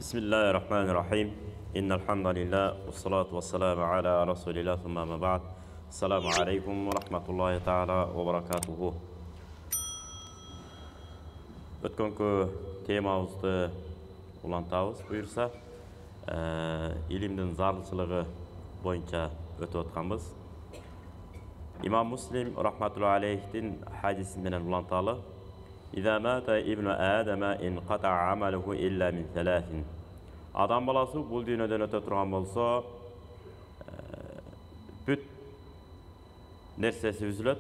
Bismillahirrahmanirrahim. Innelhamdülillah ve salatu ve selamu ala Resulillah thumma ma ba'd. Assalamu alaikum ve rahmatullahi ta'ala ve barakatuhu. Ötkönki temamızды ulantabız buyursa, ilimdin zarlçılığı boyunca ötüp atkanbız. İmam Muslim rahmatullahi aleyh'tin hadisi menen ulantalı. İza mata ibnu Adama inqata amaluhu illa min thalathin. Adam balası bu dünyeden öte turgan bolsa, büt nersesi üzülöt,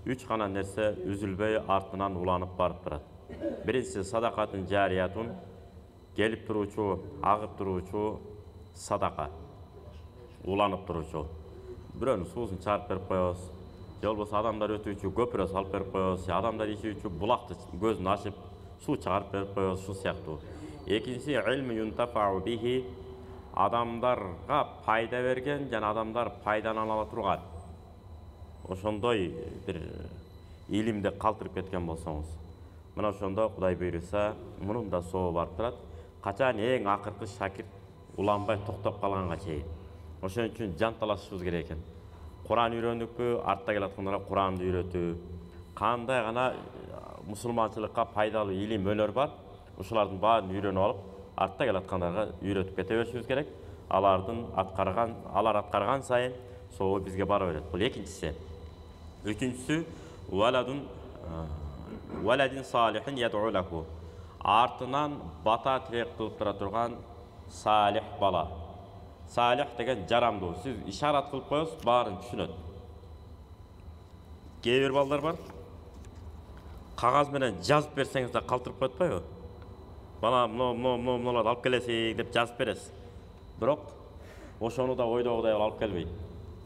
üç gana nerse üzülbey artынан ulanıp barıp durat. Birincisi sadakatın jariyatun, gelip turuçu, ağıp turuçu sadaka, ulanıp turuçu. Birönü suusun çarp berip koyos. Yol bolsa adamlar ötүүчү köpüre salıp berip koyos, adamlar içүүчү bulakты gözünü açıp su çağırıp berip koyos, şu siyaktуу. Ekinçisi ilmi yuntafa'u bihi, adamlarga payda bergen jana adamlar paydanala turgan. Oşondoy bir ilimde kaltırıp ketken bolsoңуз. Mına oşonda Kuday buyursa, munun da soğu barıp turat. Kaçan eң akırkı şakir ulanbay toktop kalganга çeyin. Oşon üчүн can talaşышыбыз керек экен. Kur'an үйрөндүкпү, артта келаткандарға Kur'anды үйрөтүү. Кандай гана мусулманчылыкка пайдалуу илим өнөр бар, ушулардын баарын үйрөнүп алып, артта келаткандарга үйрөтүп кете беришибиз керек. Алар аткарган сайын соо бизге бара берет. Бул экинчиси. Үчүнчүсү валадин салихин яд'у лаху. Артынан бата тирек кылып тура турган салих бала. Salih деген жарамдуу. Siz işaret kılıp koyuyorsunuz, bağırın düşünöt. Кейбір балдар бар. Қағаз менен жазып берсеңіз де қалтырып қоятпайбы? Бана мыналарды алып келесиң деп жазып бересиз. Бирок ошону да ойдогудай алып келбейт.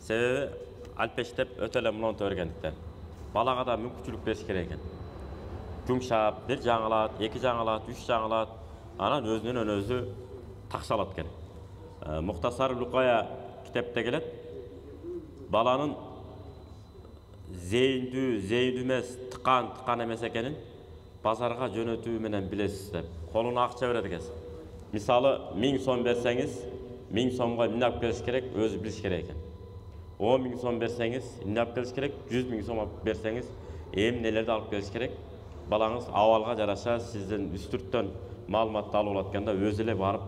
Себеби алпештеп өтө эле мунун өргөндүктөн. Балага да мүмкүнчүлүк бериш керек экен. Жумшап, бир жаңылат, эки жаңылат, үч жаңылат, анан өзүнөн өзү такшалат экен. Muhtasar Lukaya kitapta gelет. Balanın zeyindü emes, tıkan emes ekenin pazarga jönötүү menen bilesiz dep. Koluna akça berет ekенсиз. Misalı 1000 so'm bersеңиz, 1000 so'mga эмне алып келиш керек, өзү билиш керек экен. 10 000 so'm bersеңиz, эмне алып келиш керек, 100 000 so'm алып берсеңиз, эмнелерди алып келиш керек. Балаңыз абалга жараша сизден үстүрттөн маалыматты алып атканда өзү эле барып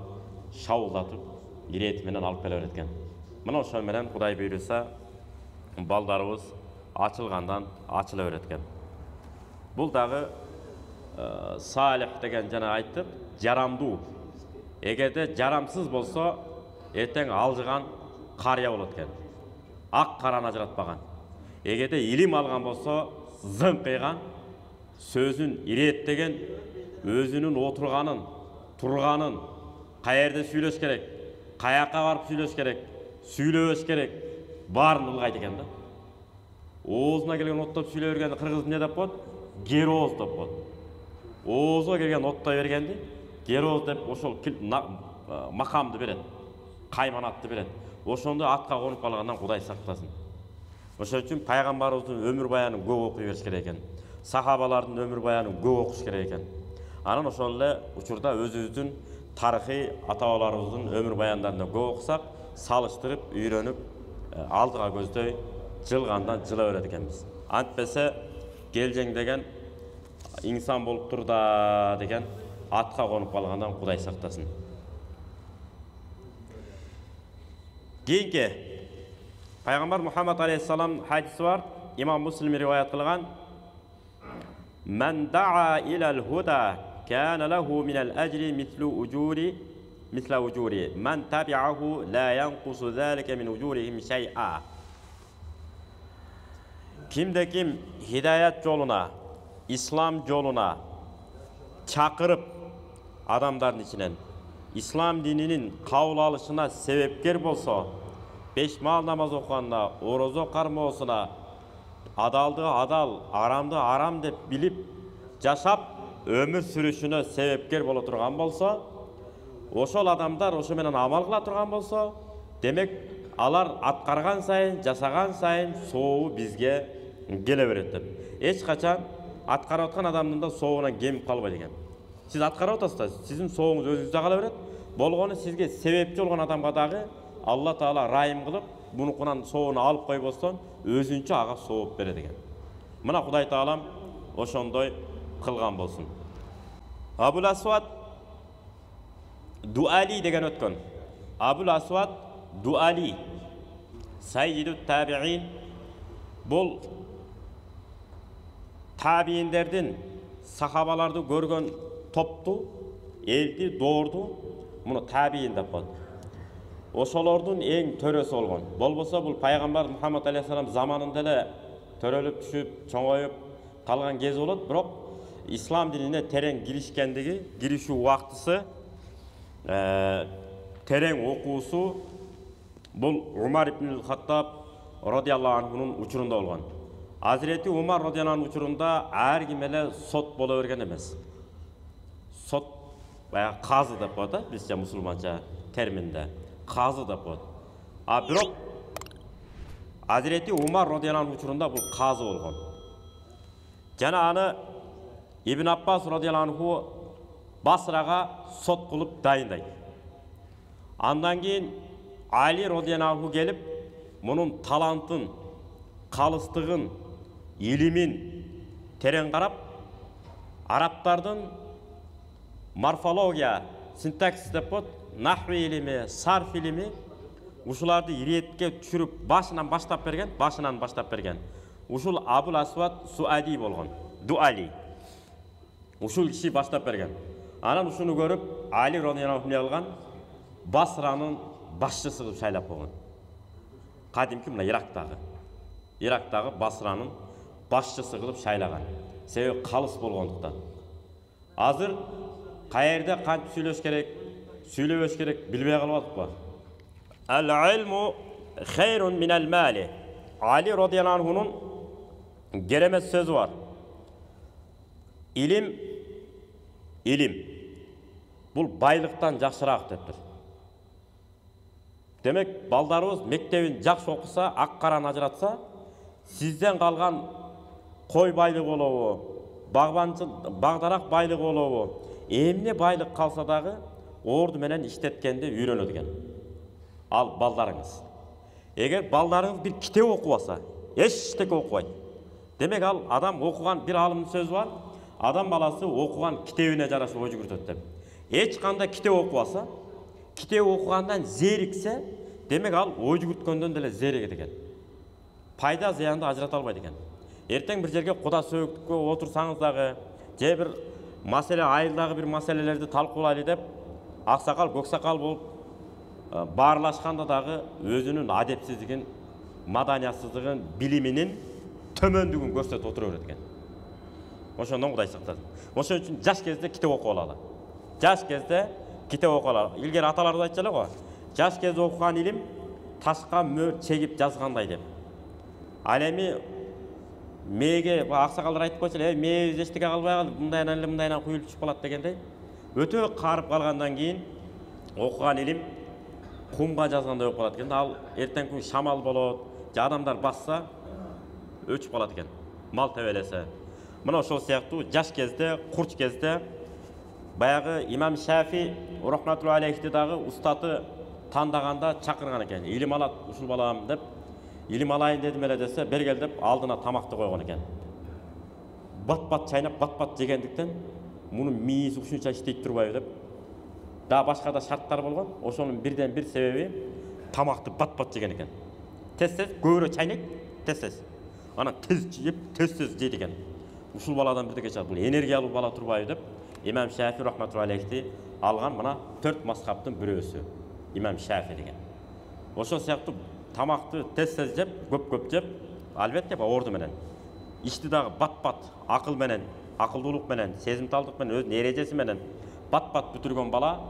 шабуулдатып ирети менен алып келе берет экен. Мына ошол менен Кудай буйруса, балдарыбыз ачылгандан ачыла берет экен. Бул дагы салих деген жана айттык, жарамдуу. Эгерде жарамсыз болсо, эртең алжыган карыя болот экен. Ак караны ажыратпаган. Эгерде илим алган болсо, зыңкыйган, сөзүн иреттеген, өзүнүн отурганын, турганын, каерде сүйлөш керек, каяка барып сүйлөш керек, сүйлөбөш керек, баарын ылгайт экен да. Оозуна келген оттоп сүйлөй бергенди кыргыз эмне деп коет? Герооз деп коет. Оозго келген оттой бергенди герооз деп ошол макамды берет, кайманатты берет. Ошондо атка конуп калгандан Кудай сактасын. Ошон үчүн пайгамбарыбыздын өмүр баянын көп окуй бериш керек экен. Сахабалардын өмүр баянын көп окуш керек экен. Анан ошол эле учурда өзүбүздүн тарихи ата-бабаларыбыздын өмүр баяндарын көп окусак, салыштырып, үйрөнүп, алдыга көздөй жылгандан жыла берет экенбиз. Антпесе келжең деген инсан болуп тур да деген атка конуп калгандан Кудай сактасын. Кийинки пайгамбар Мухаммад алейхиссалам хадиси бар, имам Муслим риваят кылган: "Мен да'a илал худа كان له من الأجر مثل أجور من تبعه لا ينقص ذلك من أجورهم شيئا." Kimde kim hidayet yoluna, İslam yoluna çakırıp adamların içinden İslam dininin kabul alışına sebepker bolsa, 5 mal namaz okuyanda, orozo karmoosuna, adaldığı adal, aramdı aram dep bilip yaşap ömür sürüşüne sebepker bola turgan bolsa, ошол адамдар ошо менен амал кыла турган болсо, демек алар аткарган сайын, жасаган сайын сообу бизге келе берет деп. Эч качан аткарып аткан адамдын да сообунан кемип калбайт экен. Siz atkara otasınız, sizin soğuğunuz özünüzde kala verir. болгону сизге себепчи болгон адамга дагы Алла Таала райым кылып, мунукунан соону алып койбостон өзүнчө ага сооп берет экен. Мына Кудай Таалам ошондой кылган болсун. Абул Асвад Дуали деген өткөн. Абул Асвад Дуали Саййиду табиин, бул табииндердин сахабаларды көргөн топту, элди, доорду муну табиин деп коет. Ошолордун эң төрөсү болгон. Болбосо бул пайгамбар Мухаммад алейхиссалам заманында эле төрөлүп түшүп, чоңоюп калган кез болот, бирок ислам динине терең киришүү убактысы, терең окуусу бул Умар ибн Хаттаб радиаллаху анхунун учурунда болгон. Азирети Умар радиаллаху анхунун учурунда ар ким эле сот боло берген эмес. Сот баягы казы деп коет, бизче мусулманча терминде. Казы деп коет. А бирок Азирети Умар радиаллаху анхунун учурунда бул казы болгон. Жана аны Ибн Аббас радиаллаху анху Басрага сот кылып дайындайт. Андан кийин Али радиаллаху анху келип, мунун талантын, калыстыгын, илимин терең карап, арабтардын морфология, синтаксис деп коет, нахви илими, сарф илими ушуларды иретке түшүрүп башынан баштап берген. Ушул Абул Асвад Суади болгон. Дуали. Ушул киши баштап берген. Анан ушуну көрүп, Али радиаллаху анху алган Басранын башчысы кылып шайлап койгон. Кадимки мына Ирактагы Басранын башчысы кылып шайлаган. Себеби калыс болгондуктан. Азыр каерде кантип сүйлөбөш керек билбей калып атпы. Ал-илму хайрун минал мали. Али радиаллаху анхунун керемет сөзү бар. Илим бул байлыктан жакшыраак дептир. Демек, балдарыбыз мектебин жакшы окуса, ак-караны ажыратса, сизден калган кой байлык болобу, багдарак байлык болобу, эмне байлык калса дагы орду менен иштеткенди үйрөнөт экен. Ал балдарыңыз. Эгер балдарыңыз бир китеп окубаса, эчтеке окубайт. Демек, ал адам окуган, бир алымдын сөзү бар, адам баласы окуган китебине жараша ой жүгүртөт деп. Эч кандай китеп окубаса, китеп окугандан зериксе, демек ал ой жүгүрткөндөн деле зеригет экен. Пайда зыянды ажырата албайт экен. Эртең бир жерге куда сөөгүткө отурсаңыз дагы, же бир маселе, айылдагы бир маселелерди талкуулайлы деп, аксакал, көксакал болуп баарлашканда дагы өзүнүн адепсиздигин, маданиятсыздыгын, билиминин төмөндүгүн көрсөтүп отура берет экен. Ошондон Кудай сактасын. Ошон үчүн жаш кезде китеп окуп алалы. Жаш кезде китеп окуп алалы. Илгери аталарыбыз айтчу эле го. Жаш кезде окуган илим ташка мөр чегип жазгандай деп. Ал эми мээге аксакалдар айтып койчу эле, мээбиз эчтеке калбай калды, мындайынан куюлуп чыгып калат дегендей. Өтө карып калгандан кийин окуган илим кумга жазгандай болуп калат экен. Ал эртең күн шамал болот, же адамдар басса өчүп калат экен. Мал тебелесе. Мына ошол сыяктуу жаш кезде, курч кезде баягы имам Шафи рахматуллахи алейхи дагы устаты тандаганда чакырган экен. Илим алат ушул балам деп, илим алайын дедим эле десе, бергел деп алдына тамакты койгон экен. Бат-бат чайнап, бат-бат жегендиктен мунун мээси ушунча иштейт турбайбы деп. Да башка да шарттар болгон. Ошонун бирден бир себеби тамакты бат-бат жеген экен. Тез-тез көбүрөөк чайнайт, тез-тез. Анан тез жеп, тез-тез жейт экен. Ушул баладан бирдеке чыгат. Бул энергиялуу бала турбайбы деп имам Шафи рахматуллахи алейхи алган мына 4 мазхабтын бирөөсү. Имам Шафи деген. Ошол сыяктуу тамакты тез-тез жеп, көп-көп жеп, албетте орду менен. Ишти дагы бат-бат акыл менен, акылдуулук менен, сезимталдык менен, өзүнүн эрежеси менен бат-бат бүтүргөн бала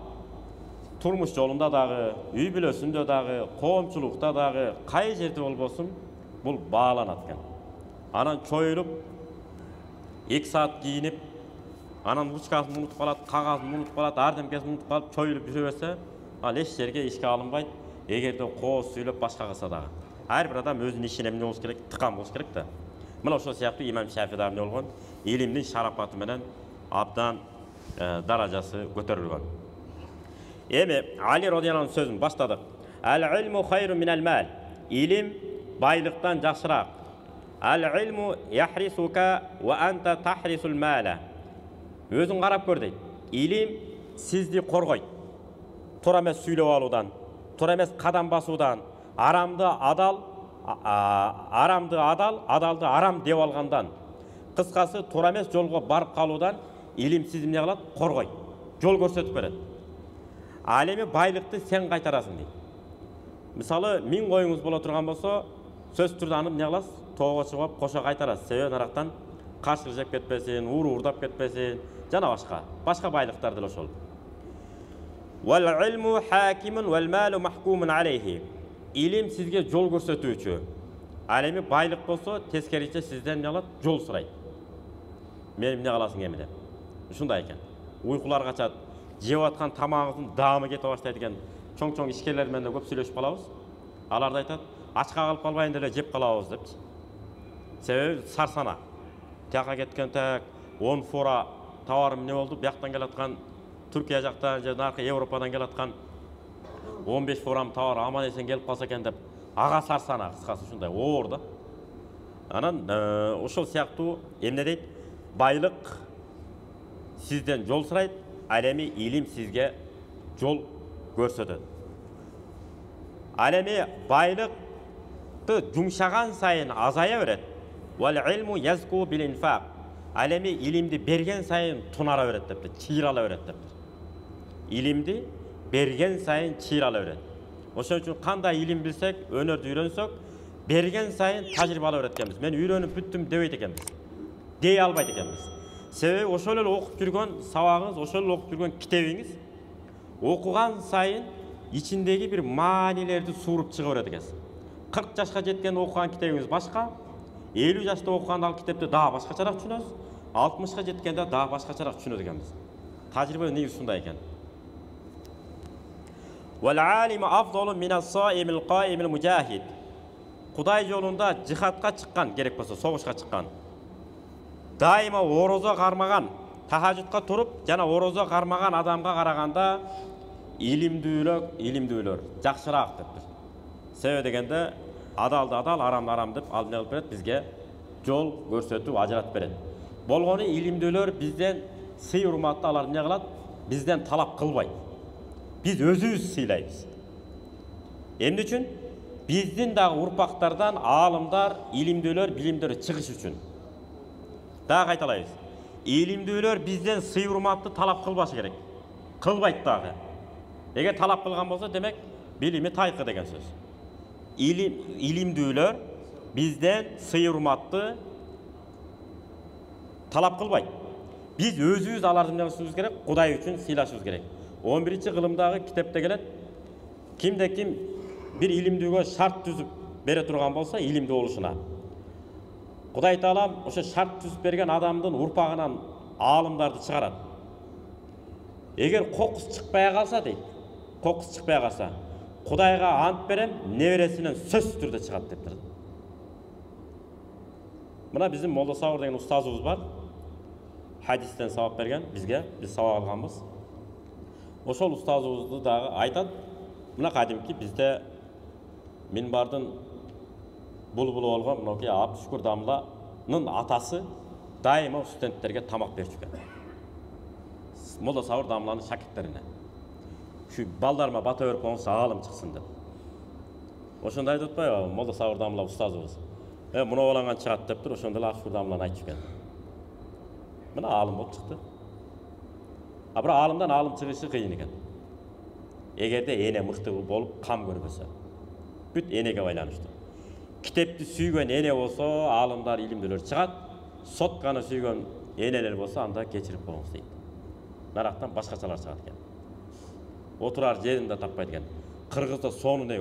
турмуш жолунда дагы, үй бүлөсүндө дагы, коомчулукта дагы, кай жерде болбосун бул бааланат экен. Анан чоюлуп 2 саат кийинип, анан ручкасын унутуп калат, кагазын унутуп калат, ардемкесин унутуп калып, чоюлуп жүрө берсе, ал эч жерге ишке алынбайт. Эгерде кооз сүйлөп башка кылса дагы. Ар бир адам өзүнүн ишине эмне болуш керек, тыкан болуш керек да. Мына ошол сыяктуу имам Шафи да эмне болгон? Илимдин шарапаты менен абдан даражасы көтөрүлгөн. Эми Али радияллаху анху сөзүн баштадык. Ал-илму хайру минал мал. Илим байлыктан жакшыраак. Ал-илму яхрисука ва анта тахрисул мала. Өзүң карап көр дейт. Илим сизди коргойт. Туура эмес сүйлөп алуудан, туура эмес кадам басуудан, арамды адал, адалды арам деп алгандан. Кыскасы туура эмес жолго барып калуудан илим сизди эмне кылат? Коргойт. Жол көрсөтүп берет. Ал эми байлыкты сен кайтарасың дейт. Мисалы 1000 коюңуз боло турган болсо, сөз түрдө аны эмне кыласыз? Тоого чыгып кошо кайтарасыз. Себеби нарактан кашыр жеп кетпесин, уурдап кетпесин, жана башка байлыктар деле ошол. Вал илму хакимун вал малу махкумун алейхи. Илим сизге жол көрсөтүүчү. Ал эми байлык болсо, тескерисинче сизден эмне кылат? Жол сурайт. Мен эмне кыласың эми деп. Ушундай экен. Уйкулар качат, жеп аткан тамагыңыздын даамы кете баштайт экен. Чоң ишкерлер менен да көп сүйлөшүп калабыз. Алар да айтат, ачка калып калбайын деле жеп калабыз депчи. Себеби сарсана. Тияка кеткен так 10 фора товар эмне болду? Бияктан келаткан Түркия жактан же наркы Европадан келаткан 15 форам товар аман эсен келип калса экен деп ага сарсана, кыскасы ушундай оор да. Анан ошол сыяктуу эмне дейт? Байлык сизден жол сурайт, ал эми илим сизге жол көрсөтөт. Ал эми байлыкты жумшаган сайын азая берет. Вал илму язку бил инфак. Ал эми илимди берген сайын тунара берет депти, чыйрала берет депти. Илимди берген сайын чыйрала берет. Ошон үчүн кандай илим билсек, өнөрдү үйрөнсөк, берген сайын тажрыйба ала берет экенбиз. Мен үйрөнүп бүттүм дебейт экенбиз. Дей албайт экенбиз. Себеби ошол эле окуп жүргөн сабагыңыз, ошол эле окуп жүргөн китебиңиз окуган сайын ичиндеги бир маанилерди сууруп чыга берет экенсиз. 40 жашка жеткен окуган китебиңиз башка, 50 жашта окуган ал китепти дагы башкачараак түшүнөсүз, 60ка жеткенде дагы башкачараак түшүнөт экенбиз. Тажрыйба негизи ушундай экен. Вал алиму афдалу минас саимил каимил мужахид. Кудай жолунда жихадка чыккан, керек болсо согушка чыккан. Дайыма орозо кармаган, тахажутка туруп жана орозо кармаган адамга караганда илимдүүлөр жакшыраак дептир. Себеби дегенде адалды адал, арамды арам деп ал эмне кылып берет? Бизге жол көрсөтүп ажыратып берет. Болгону илимдүүлөр бизден сый урматты алар эмне кылат? Бизден талап кылбайт. Биз өзүбүз сыйлайбыз. Эмне үчүн? Биздин дагы урпактардан аалымдар, илимдүүлөр, билимдүүлөр чыгыш үчүн. Дагы кайталайбыз. Илимдүүлөр бизден сый урматты талап кылбашы керек. Кылбайт дагы. Эгер талап кылган болсо, демек билими тайкы деген сөз. Илимдүүлөр бизден сый урматты талап кылбайт. Биз өзүбүз аларды эмне кылышыбыз керек? Кудай үчүн сыйлашыбыз керек. 11-кылымдагы китепте келет. Кимде ким бир илимдүүгө шарт түзүп бере турган болсо, илимдүү болушуна. Кудай Таалам ошо шарт түзүп берген адамдын урпагынан аалымдарды чыгарат. Эгер кокус чыкпай калса дейт, кокус чыкпай калса, Кудайга ант берем, небересинен сөзсүз түрдө чыгат дептир. Мына биздин Молда Сабыр деген устазыбыз бар. Хадистен сабак берген бизге, биз сабак алганбыз. Ошол устазыбызды дагы айтат, мына кадимки бизде минбардын булбулу болгон мынакей Абдушкур Дамланын атасы дайыма студенттерге тамак берчү экен. Молда Сабыр Дамланын шакирттерине. Şu baldarıma bata örüp olsa ağalım çıksın dedi. Oşunda ayıp tutmayı Molda Sağır Damla ustazımız. Buna olangan çıkarttı deyiptir, oşunda Akşur Damla'nı ayıp çıkan. Buna ağalım bol çıktı. Bırak ağalımdan ağalım çıkışı kıyın eken. Egerde ene mıhtı bolup kam görmese. Büt enege baylanıştı. Kitepti süygen ene olsa ağalımlar ilimdiler çıkat. Sotkanı süygen eneler olsa anda geçirip olmuş deydi. Naraktan başkaçalar çıkat eken. Oturar жерinde tapmayt eкен. Kırgızda sonu ne?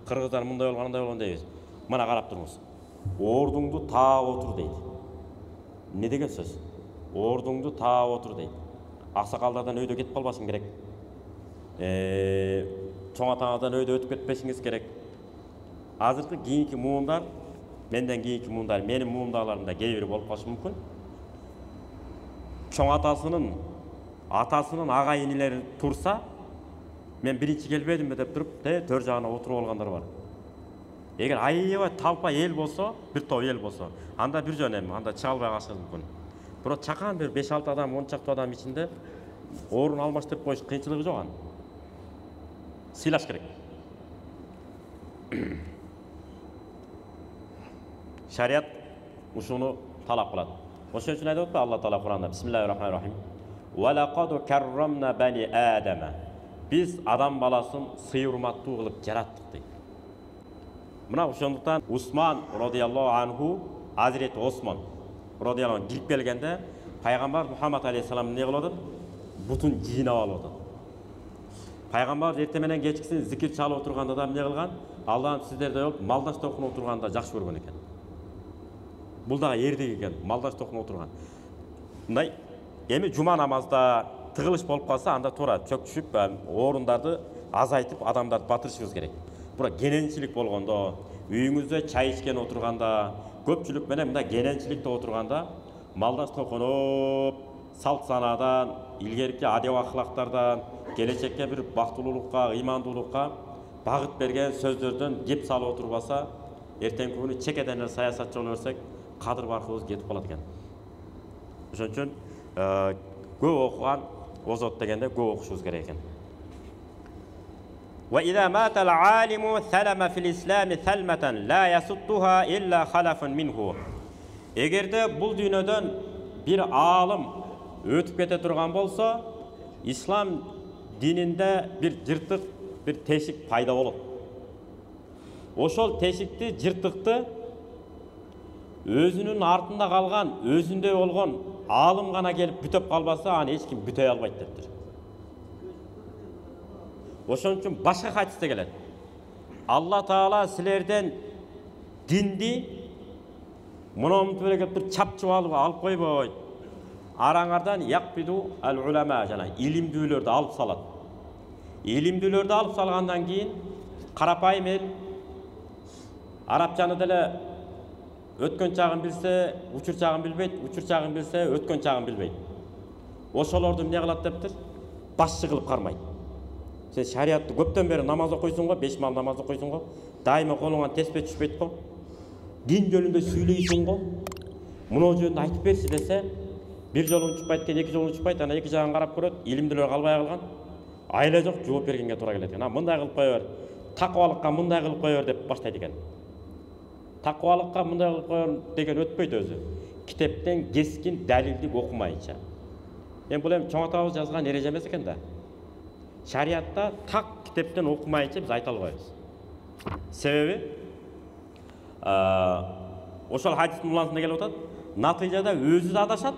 Kırgızlar mындай болгон дейбиз. Мына карап туруңуз. Ордуңду таап отур дейт. Не деген сөз? Ордуңду таап отур дейт. Аксакалдардан өйдө кетип калбашың керек. Чоң атаңыздан өйдө өтүп кетпешиңиз керек. Азыркы кийинки муундар, менден кийинки муундар, менин муундагыларымда кээ бири болуп калышы мүмкүн. Чоң атасынын атасының аға енелері тұрса, мен бірінші келбедім деп тұрып, төр жағына отырып алғандар бар. Егер аябай талпа ел болса, бір топ ел болса, анда бір жөн эми, анда чыга албай калышы мүмкүн. Бирок чакан бир 5-6 адам, 10 чакты адам ичинде орун алмаштырып коюш кыйынчылыгы жок аны. Сыйлаш керек. Шариат ушуну талап кылат. Ошон үчүн айтып атпайбы Алла Таала Куранда: Бисмиллахир-рахманир-рахим. Ва лaqad каррамна бани Адама. Biz адам баласын сый урматтуу кылып жараттык дейт. Мына ошондуктан Усман радияллаху анху, Hazreti Osman radiyallahu anh кирип келгенде, пайгамбар Мухаммад алейхиссалам не кылып атат? Бутун жыйнап алып атат. Пайгамбар эртең менен кечкисин зикир чалып отурганда да эмне кылган? Аллам сиздерде болуп малдаш токунуп отурганда жакшы көргөн экен. Бул дагы эрдек экен, малдаш токунуп отурган. Мындай эми жума намазда тыгылыш болуп калса, анда туура чөк түшүп, орундарды азайтып, адамдарды батырышыбыз керек. Бирок гененчилик болгондо, үйүңүздө чай ичкен отурганда, көпчүлүк менен мындай гененчиликте отурганда, малдаш токунуп, салт санадан, илгерки адеп акылактардан, келечекке бир бактылуулукка, ыймандуулукка багыт берген сөздөрдөн кеп салып отурбаса, эртеңки күнү чекеден эле саясатчы боло берсек, кадыр баркыбыз кетип калат экен. Ошон үчүн көп окуган озот дегенде көп окушубуз керек экен. وإذا مات العالم ثلم في الإسلام ثلمة لا يسطها إلا خلف منه. Эгерде бул дүйнөдөн бир аалым өтүп кете турган болсо, ислам дининде бир жыртык, бир тешик пайда болот. Ошол тешикти, жыртыкты өзүнүн артында калган, өзүндөй болгон аалым гана келип бүтөп калбаса, аны эч ким бүтөй албайт дептир. Ошон үчүн башка хадисте келет. Алла Таала силерден динди муномунтип эле кеп туруп чапчып алып койбойт. Араңардан якбиду ал-улама, жана илимдүүлөрдү алып салат. Илимдүүлөрдү алып салгандан кийин карапайым эл арабчаны деле өткөн чагын билсе, учур чагын билбейт, учур чагын билсе, өткөн чагын билбейт. Ошолорду эмне кылат дептир? Башчы кылып кармайт. Сен шариатты көптөн бери намаз окуйсуң го, 5 мал намаз окуйсуң го, дайыма колуңан теспе түшпөйт го, дин жөнүндө сүйлөйсүң го, муну жөнүндө айтып берси десе, бир жолун чукпайт экен, 2 жолун чукпайт, ана 2 жагын карап көрөт, илимдүүлөр калбай калган, айла жок жооп бергенге туура келет экен. Мындай кылып кое бер, такыбалыкка мындай кылып кое бер деп баштайт экен. Такыбалыкка мындай кылып кое бер деген өтпөйт өзү. Китептен кескин далилди окумайынча. Бул эми чоң атабыз жазган эреже эмес экен да. Шариатта так китептен окумайынча биз айта албайбыз. Себеби ошол хадистин улантында келип атат, натыйжада өзү да адашат,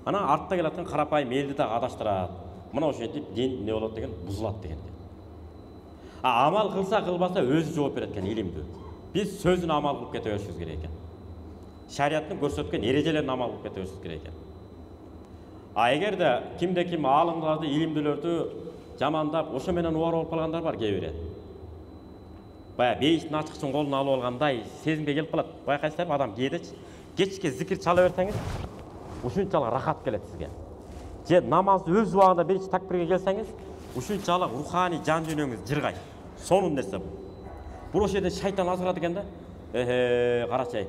анан артта келаткан карапайым элди да адаштырат. Мына ошентип дин не болот деген, бузулат деген. Амал кылса кылбаса өзү жооп берет экен илимдүү. Биз сөзүн амал кылып кете беришибиз керек экен. Шариаттын көрсөткөн эрежелерин амал кылып кете беришибиз керек экен. Эгерде кимде ким аалымдарды, илимдүүлөрдү жамандап, ошо менен убар болуп калгандар бар кээ бири. Бая бейиштин ачкычын колуна алып алгандай сезимге келип калат. Байкайсыздарбы, адам кээдечи кечке зикир чала берсеңиз, ушунчалык рахат келет сизге. Же намазды өз убагында биринчи такбирге келсеңиз, ушунчалык руханий жан дүйнөңүз жыргайт. Сонун нерсе бул. Бул ошол жерде шайтан азгырат экен да. Карачай.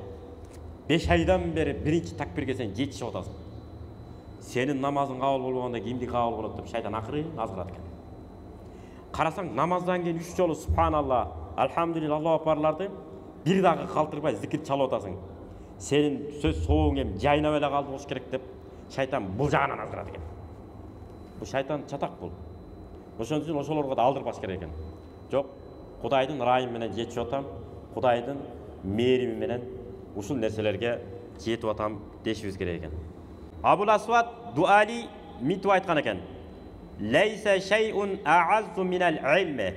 5 айдан бери биринчи такбирге сен жетишип атасың. Сенин намазың кабыл болбогондо кимди кабыл болот деп шайтан акырын азгырат экен. Карасаң намаздан кийин 3 жолу субханалла, алхамдулилlah, Аллаху акбарларды бир дагы калтырбай зикир чалып атасың. Сенин сөз соолуң эми жайнап эле калды болуш керек деп шайтан бул жагынан азгырат экен. Бул шайтан чатак бул. Ошон үчүн ошолорго да алдырбаш керек экен. Жок, Кудайдын ырайымы менен жетип атам, Кудайдын мээрими менен ушул нерселерге жетип атам дешибиз керек экен. Абул Асвад Дуали митип айткан экен. Лейса шейун а'аззу минал илми.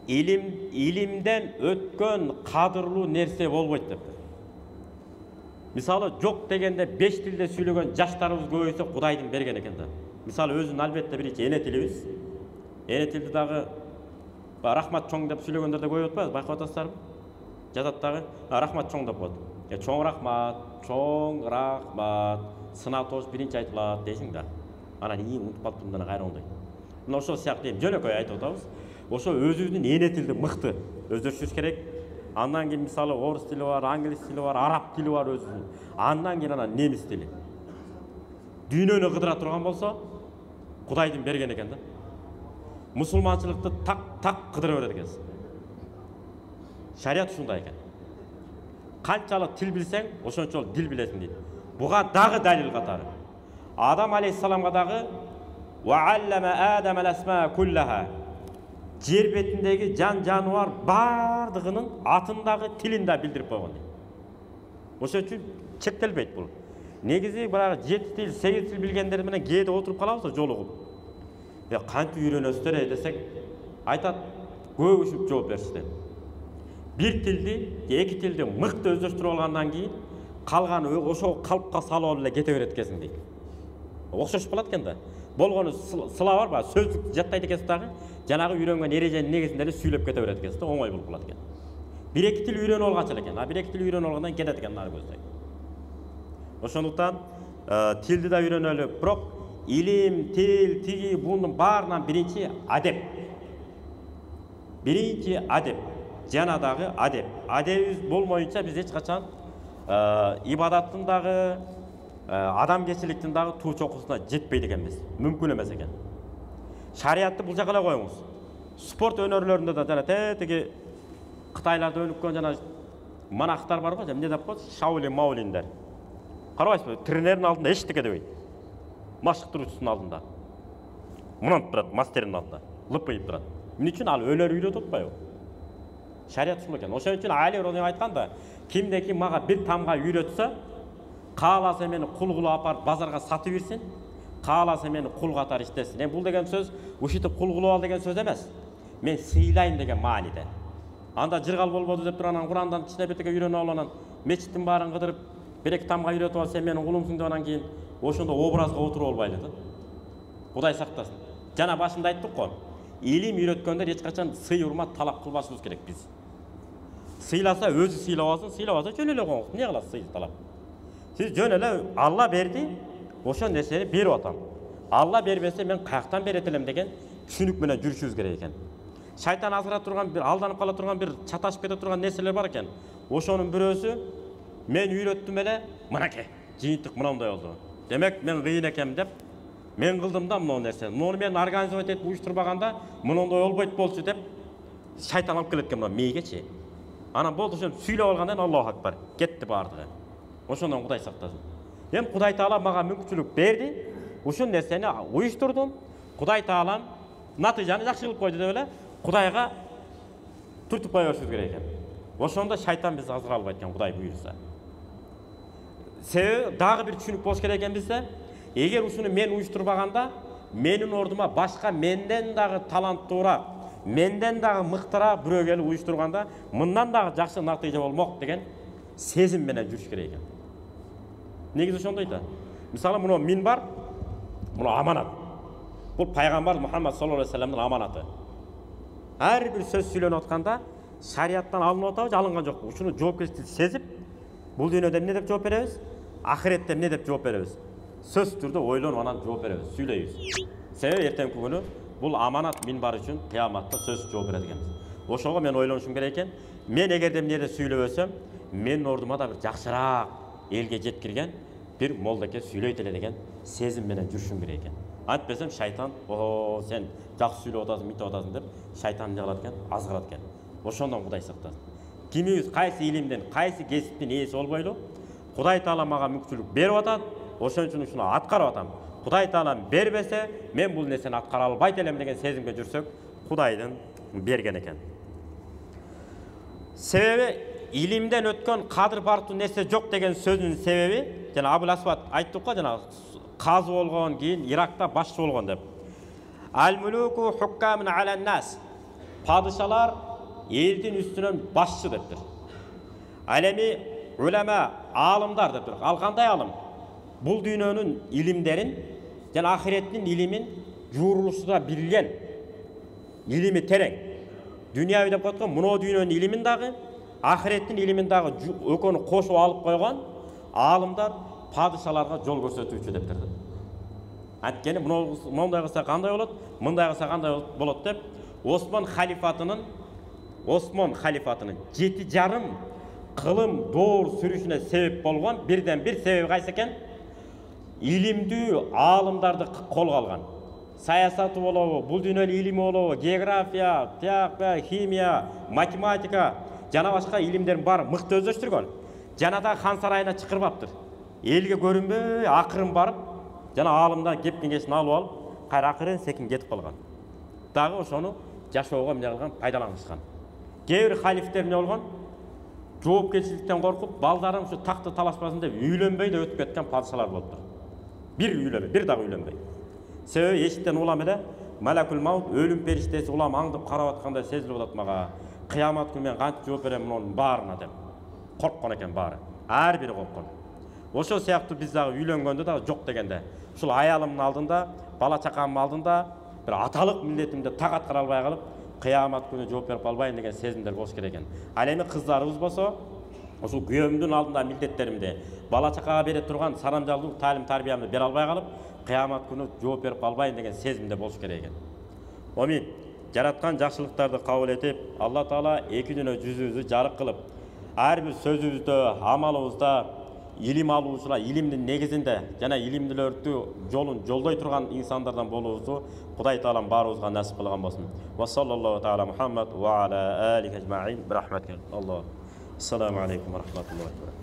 Илимден өткөн кадырлуу нерсе болбойт деп. Мисалы жок дегенде 5 тилде сүйлөгөн жаштарыбыз көбөйсө Кудайдын берген экен да. Мисалы өзүнүн албетте биринчи эне тилибиз. Эне тилди дагы рахмат чоң деп сүйлөгөндөр да көбөйүп атпайбы, байкап атасыздарбы? Жазат дагы рахмат чоң деп коет. Чоң рахмат, сына тош биринчи айтылат дейсиң да. Анан унутуп калыптыр мына кайра оңдойт. Мына ошол сыяктуу эми жөнөкөй айтып атабыз. Ошо өзүбүздүн эне тилди мыкты өздөштүрүш керек. Андан кийин мисалы орус тили бар, англис тили бар, араб тили бар өзүнүн. Андан кийин анан немис тили. Дүйнөнү кыдыра турган болсо, Кудайдын берген экен да. Мусулманчылыкты так кыдыра берет экенсиз. Шарият ушундай экен. Канчалык тил билсең, ошончолук дил билесиң дейт. Буга дагы далил катары. Адам алейхиссаламга дагы وَعَلَّمَ آدَمَ الْأَسْمَاءَ كُلَّهَا жер бетиндеги жан жануар бардыгынын атын дагы тилин да билдирип койгон дейт. Ошон үчүн чектелбейт бул. Негизи баягы 7 тил, 8 тил билгендер менен кээде отуруп калабыз жолугуп. Кантип үйрөнөсүздөр десек, айтат, көп ушуп жооп беришти. Bir tildi, 2 tildi мыкты өздөштүрүп алгандан кийин калганы ошол калпка салып эле кете берет экенсиң дейт. Окшошуп калат экен да. Болгону сыла бар, баягы сөздүк жаттайт экенсиз дагы, жанагы үйрөнгөн эреженин негизинде эле сүйлөп кете берет экенсиз да, оңой болуп калат экен. 1-2 тил үйрөнүп алганча экен, а 1-2 тил үйрөнүп алгандан кетет экен нары көздөй. Ошондуктан тилди да үйрөнөлү, бирок илим, тил, тиги бунун баарынан биринчи адеп. Биринчи адеп. Жана дагы адеп. Адебибиз болмоюнча биз эч качан ибадаттын дагы, адамгерчиликтин дагы туу чокусуна жетпейт экенбиз. Мүмкүн эмес экен. Шариятты бул жака эле коюңуз. Спорт өнөрлөрүндө да жана тиги Кытайларда өнүккөн жана монахтар бар го, эмне деп коет? Шаолин, Маолиндер. Карабайсызбы? Тренердин алдында эчтеке дебейт. Машыктыруучусунун алдында. Мынантип турат, мастердин алдында. Лыпыйып турат. Эмне үчүн ал өлөр үйрөтүп атпайбы? Шарият ушул экен. Ошон үчүн Али радhiyallahu айтканда, кимде-ким мага бир тамга үйрөтсө, кааласа мени кул кылып апарып базарга сатып берсин, кааласа мени кул катары иштесин. Эми бул деген сөз ушинтип кул кылып ал деген сөз эмес. Мен сыйлайм деген мааниде. Анда жыргал болбоду деп турган Курандан ичине бетеге үйрөнүп алып анан мечиттин баарын кыдырып, бир-эки тамга үйрөтүп ал, сен менин кулумсуң деп анан кийин ошондо образга отуруп албайлы да. Кудай сактасын. Жана башында айттык го. Илим үйрөткөндөр эч качан сый урмат талап кылбашыбыз керек биз. Сыйласа өзү сыйлап алсын, сыйлабаса жөн эле коңуз. Эмне кыласыз сый талап? Сиз жөн эле Алла берди, ошол нерсени берип атам. Алла бербесе мен каяктан берет элем деген түшүнүк менен жүрүшүбүз керек экен. Шайтан азыра турган бир алданып кала турган бир чаташып кете турган нерселер бар экен. Ошонун бирөөсү мен үйрөттүм эле, мынакей, жыйынтык мынандай болду. Демек мен кыйын экем деп мен кылдым да мына нерсени. Муну мен организовать этип уюштурбаганда мындай болбойт болчу деп шайтан алып келет экен мына мейгечи. Анан болду ошон сүйлөп алгандан Аллаху акбар, кетти бардыгы. Ошондон Кудай сактасын. Эми Кудай Таала мага мүмкүнчүлүк берди. Ушул нерсени уюштурдум. Кудай Таалам натыйжаны жакшы кылып койду деп эле Кудайга түртүп кое беришибиз керек экен. Ошондо шайтан бизди азыра албайт экен, Кудай буйруса. Себеби дагы бир түшүнүк болуш керек экен бизде. Эгер ушуну мен уюштурбаганда, менин ордума башка менден дагы таланттуураак, менден дагы мыктыраак бирөө келип уюштурганда, мындан дагы жакшы натыйжа болмок деген сезим менен жүрүш керек экен. Негизи ошондой да. Мисалы мына минбар, мына аманат. Бул пайгамбар Мухаммад саллаллаху алейхи вассаламдын аманаты. Ар бир сөз сүйлөнүп атканда шариаттан алынып атабы, алынган жокпу? Ушуну жоопкерчиликти сезип, бул дүйнөдө эмне деп жооп беребиз? Ахиретте эмне деп жооп беребиз? Сөз түрдө ойлонуп анан жооп беребиз, сүйлөйбүз. Себеби эртеңки күнү бул аманат минбар үчүн кыяматта сөз жооп берет экенбиз. Ошого мен ойлонушум керек экен. Мен эгерде эмнеде сүйлөбөсөм, менин ордума да бир жакшыраак элге жеткирген бир молдоке сүйлөйт эле деген сезим менен жүрүшүм керек экен. Антпесем шайтан, сен жакшы сүйлөп атасың, мынтип атасың деп шайтан эмне кылат экен? Азгырат экен. Ошондон Кудай сактасын. Кимибиз кайсы илимден, кайсы кесиптин ээси болбойлу, Кудай Таала мага мүмкүнчүлүк берип атат, ошон үчүн ушуну аткарып атам. Кудай Таала бербесе, мен бул нерсени аткара албайт элем деген сезимге жүрсөк, Кудайдын берген экен. Себеби илимден өткөн кадыр бартуу нерсе жок деген сөзүнүн себеби, жана Абул Асвад айттык го, жана казы болгон, кийин Иракта башчы болгон деп. Ал-мулуку хуккамун алан-нас. Падышалар элдин үстүнөн башчы дептир. Ал эми улама, аалымдар дептир. Ал кандай аалым? Бул дүйнөнүн илимдерин жана ахиреттин илимин жуурулушуда билген, илими терең. Дүйнөбү деп коет го, мына дүйнөнүн илимин дагы, ахиреттин илимин дагы экөөнү кошуп алып койгон аалымдар падышаларга жол көрсөтүүчү дептир. Анткени мындай кылса кандай болот, мындай кылса кандай болот деп Осман халифатынын 7,5 кылым доор сүрүшүнө себеп болгон бирден бир себеби кайсы экен? Илимдүү аалымдарды колго алган. Саясаты болобу, бул дүйнөлүк илими болобу, география, химия, математика жана башка илимдердин баары мыкты өздөштүргөн. Жана да хан сарайына чакырбаптыр. Элге көрүнбөй, акырын барып, жана аалымдан кеп кеңешин алып алып, кайра акырын секин кетип калган. Дагы ошону жашоого эмне кылган, пайдаланышкан. Кээ бир халифтер эмне болгон? Жоопкерчиликтен коркуп, балдарым ушу такты талашпасын деп үйлөнбөй да өтүп кеткен падышалар болуптур. Бир дагы үйлөнбөй. Себеби эшиктен улам эле Малакул Маут өлүм периштеси улам аңдып карап аткандай сезилип атат мага. Кыямат күнү мен кантип жооп берем мунун баарына деп. Корккон экен баары. Ар бири корккон. Ошол сыяктуу биз дагы үйлөнгөндө дагы жок дегенде, ушул аялымдын алдында, бала чакамдын алдында бир аталык милдетимди так аткара албай калып, кыямат күнү жооп берип калбайын деген сезимдер болуш керек экен. Ал эми кыздарыбыз болсо, ушул күйөөмдүн алдында милдеттеримди, бала чакага бере турган сарамжалдуу таалим тарбиямды бере албай калып, кыямат күнү жооп берип калбайын деген сезимде болуш керек экен. Амин. Жараткан жакшылыктарды кабыл этип, Алла Таала эки дүйнө жүзүбүздү жарык кылып, ар бир сөзүбүздө, амалыбызда илим алуучулар, илимдин негизинде жана илимдүүлөрдү жолун жолдой турган инсандардан болуубузду Кудай Таалам баарыбызга насип кылган болсун. Ва саллаллаху таала Мухаммад ва аля алихи ажмаин. Бирахматик. Аллах. Ассаламу алейкум ва рахматуллахи ва баракатух.